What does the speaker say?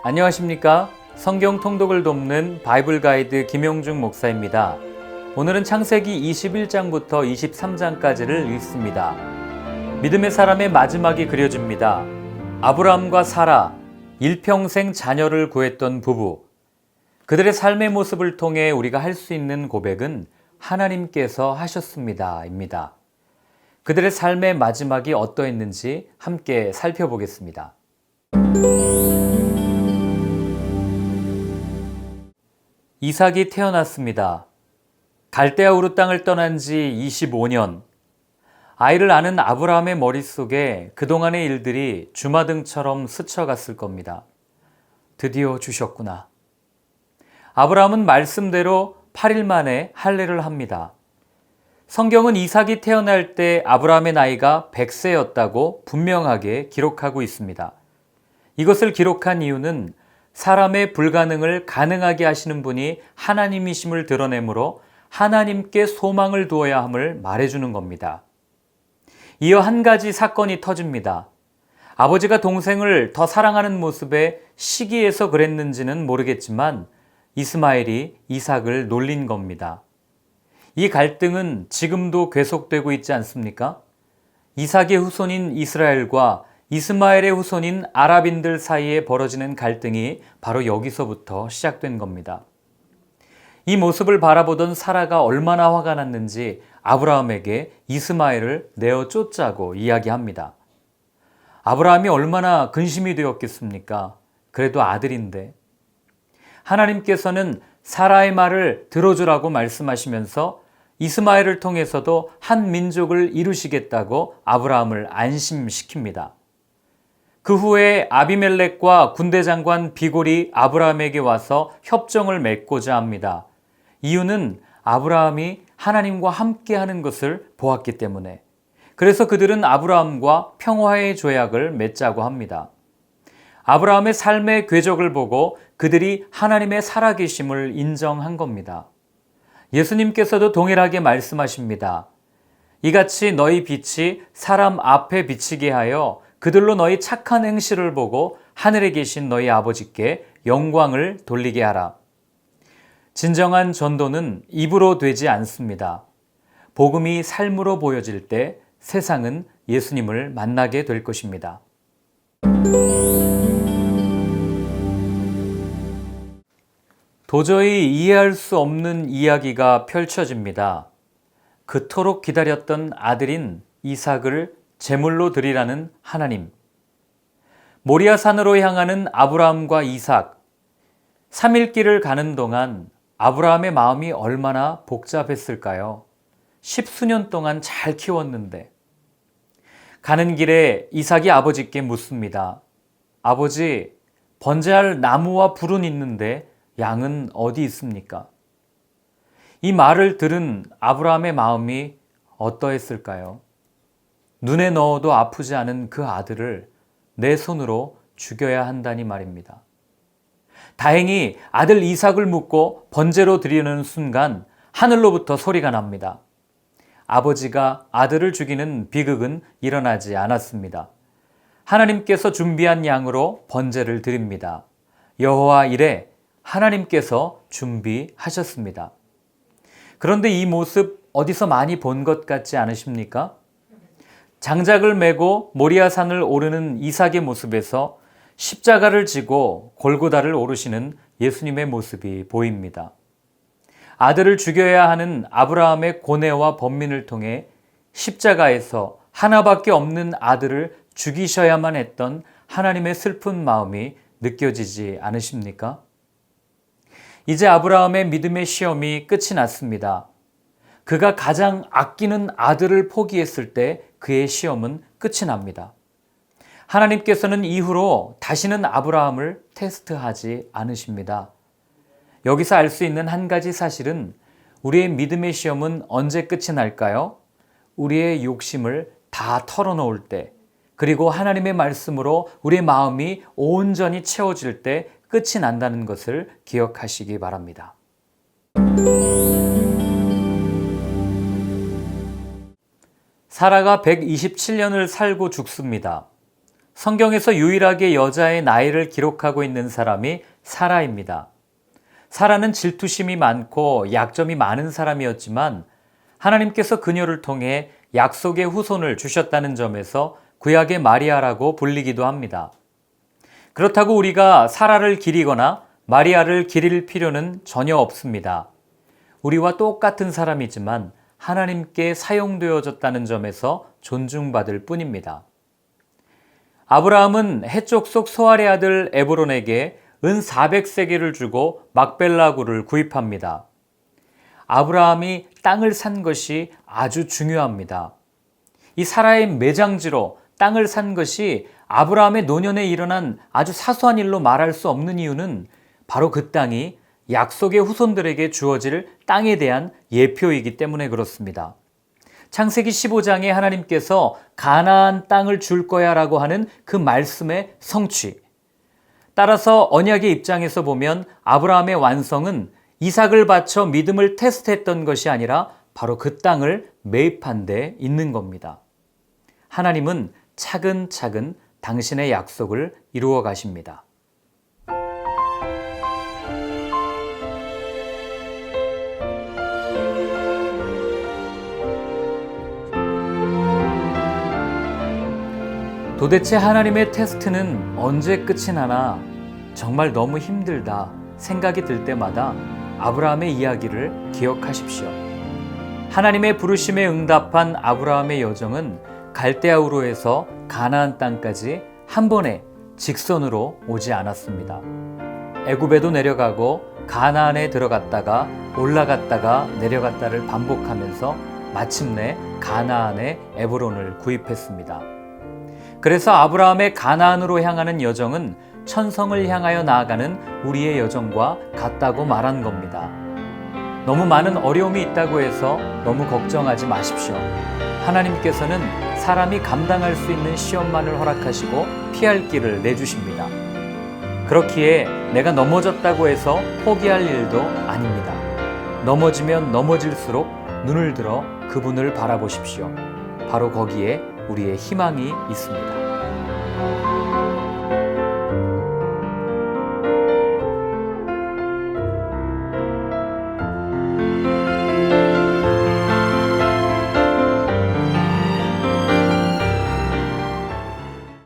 안녕하십니까? 성경 통독을 돕는 바이블 가이드 김용중 목사입니다. 오늘은 창세기 21장부터 23장까지를 읽습니다. 믿음의 사람의 마지막이 그려집니다. 아브라함과 사라, 일평생 자녀를 구했던 부부. 그들의 삶의 모습을 통해 우리가 할 수 있는 고백은 하나님께서 하셨습니다.입니다. 그들의 삶의 마지막이 어떠했는지 함께 살펴보겠습니다. 이삭이 태어났습니다. 갈대아 우르 땅을 떠난 지 25년. 아이를 낳은 아브라함의 머릿속에 그동안의 일들이 주마등처럼 스쳐갔을 겁니다. 드디어 주셨구나. 아브라함은 말씀대로 8일 만에 할례를 합니다. 성경은 이삭이 태어날 때 아브라함의 나이가 100세였다고 분명하게 기록하고 있습니다. 이것을 기록한 이유는 사람의 불가능을 가능하게 하시는 분이 하나님이심을 드러내므로 하나님께 소망을 두어야 함을 말해주는 겁니다. 이어 한 가지 사건이 터집니다. 아버지가 동생을 더 사랑하는 모습에 시기해서 그랬는지는 모르겠지만 이스마엘이 이삭을 놀린 겁니다. 이 갈등은 지금도 계속되고 있지 않습니까? 이삭의 후손인 이스라엘과 이스마엘의 후손인 아랍인들 사이에 벌어지는 갈등이 바로 여기서부터 시작된 겁니다. 이 모습을 바라보던 사라가 얼마나 화가 났는지 아브라함에게 이스마엘을 내어 쫓자고 이야기합니다. 아브라함이 얼마나 근심이 되었겠습니까? 그래도 아들인데. 하나님께서는 사라의 말을 들어주라고 말씀하시면서 이스마엘을 통해서도 한 민족을 이루시겠다고 아브라함을 안심시킵니다. 그 후에 아비멜렉과 군대 장관 비골이 아브라함에게 와서 협정을 맺고자 합니다. 이유는 아브라함이 하나님과 함께하는 것을 보았기 때문에. 그래서 그들은 아브라함과 평화의 조약을 맺자고 합니다. 아브라함의 삶의 궤적을 보고 그들이 하나님의 살아계심을 인정한 겁니다. 예수님께서도 동일하게 말씀하십니다. 이같이 너희 빛이 사람 앞에 비치게 하여 그들로 너희 착한 행실을 보고 하늘에 계신 너희 아버지께 영광을 돌리게 하라. 진정한 전도는 입으로 되지 않습니다. 복음이 삶으로 보여질 때 세상은 예수님을 만나게 될 것입니다. 도저히 이해할 수 없는 이야기가 펼쳐집니다. 그토록 기다렸던 아들인 이삭을 제물로 드리라는 하나님. 모리아 산으로 향하는 아브라함과 이삭. 3일 길을 가는 동안 아브라함의 마음이 얼마나 복잡했을까요? 10수년 동안 잘 키웠는데. 가는 길에 이삭이 아버지께 묻습니다. 아버지, 번제할 나무와 불은 있는데 양은 어디 있습니까? 이 말을 들은 아브라함의 마음이 어떠했을까요? 눈에 넣어도 아프지 않은 그 아들을 내 손으로 죽여야 한다니 말입니다. 다행히 아들 이삭을 묻고 번제로 드리는 순간 하늘로부터 소리가 납니다. 아버지가 아들을 죽이는 비극은 일어나지 않았습니다. 하나님께서 준비한 양으로 번제를 드립니다. 여호와 이레, 하나님께서 준비하셨습니다. 그런데 이 모습 어디서 많이 본 것 같지 않으십니까? 장작을 메고 모리아산을 오르는 이삭의 모습에서 십자가를 지고 골고다를 오르시는 예수님의 모습이 보입니다. 아들을 죽여야 하는 아브라함의 고뇌와 번민을 통해 십자가에서 하나밖에 없는 아들을 죽이셔야만 했던 하나님의 슬픈 마음이 느껴지지 않으십니까? 이제 아브라함의 믿음의 시험이 끝이 났습니다. 그가 가장 아끼는 아들을 포기했을 때 그의 시험은 끝이 납니다. 하나님께서는 이후로 다시는 아브라함을 테스트하지 않으십니다. 여기서 알 수 있는 한 가지 사실은 우리의 믿음의 시험은 언제 끝이 날까요? 우리의 욕심을 다 털어놓을 때, 그리고 하나님의 말씀으로 우리의 마음이 온전히 채워질 때 끝이 난다는 것을 기억하시기 바랍니다. 사라가 127년을 살고 죽습니다. 성경에서 유일하게 여자의 나이를 기록하고 있는 사람이 사라입니다. 사라는 질투심이 많고 약점이 많은 사람이었지만 하나님께서 그녀를 통해 약속의 후손을 주셨다는 점에서 구약의 마리아라고 불리기도 합니다. 그렇다고 우리가 사라를 기리거나 마리아를 기릴 필요는 전혀 없습니다. 우리와 똑같은 사람이지만 하나님께 사용되어졌다는 점에서 존중받을 뿐입니다. 아브라함은 해쪽 속 소알의 아들 에브론에게 은 400세겔을 주고 막벨라구를 구입합니다. 아브라함이 땅을 산 것이 아주 중요합니다. 이 사라의 매장지로 땅을 산 것이 아브라함의 노년에 일어난 아주 사소한 일로 말할 수 없는 이유는 바로 그 땅이 약속의 후손들에게 주어질 땅에 대한 예표이기 때문에 그렇습니다. 창세기 15장에 하나님께서 가나안 땅을 줄 거야 라고 하는 그 말씀의 성취. 따라서 언약의 입장에서 보면 아브라함의 완성은 이삭을 바쳐 믿음을 테스트했던 것이 아니라 바로 그 땅을 매입한 데 있는 겁니다. 하나님은 차근차근 당신의 약속을 이루어 가십니다. 도대체 하나님의 테스트는 언제 끝이 나나 정말 너무 힘들다 생각이 들 때마다 아브라함의 이야기를 기억하십시오. 하나님의 부르심에 응답한 아브라함의 여정은 갈대아우르에서 가나안 땅까지 한 번에 직선으로 오지 않았습니다. 애굽에도 내려가고 가나안에 들어갔다가 올라갔다가 내려갔다를 반복하면서 마침내 가나안의 에브론을 구입했습니다. 그래서 아브라함의 가나안으로 향하는 여정은 천성을 향하여 나아가는 우리의 여정과 같다고 말한 겁니다. 너무 많은 어려움이 있다고 해서 너무 걱정하지 마십시오. 하나님께서는 사람이 감당할 수 있는 시험만을 허락하시고 피할 길을 내주십니다. 그렇기에 내가 넘어졌다고 해서 포기할 일도 아닙니다. 넘어지면 넘어질수록 눈을 들어 그분을 바라보십시오. 바로 거기에 우리의 희망이 있습니다.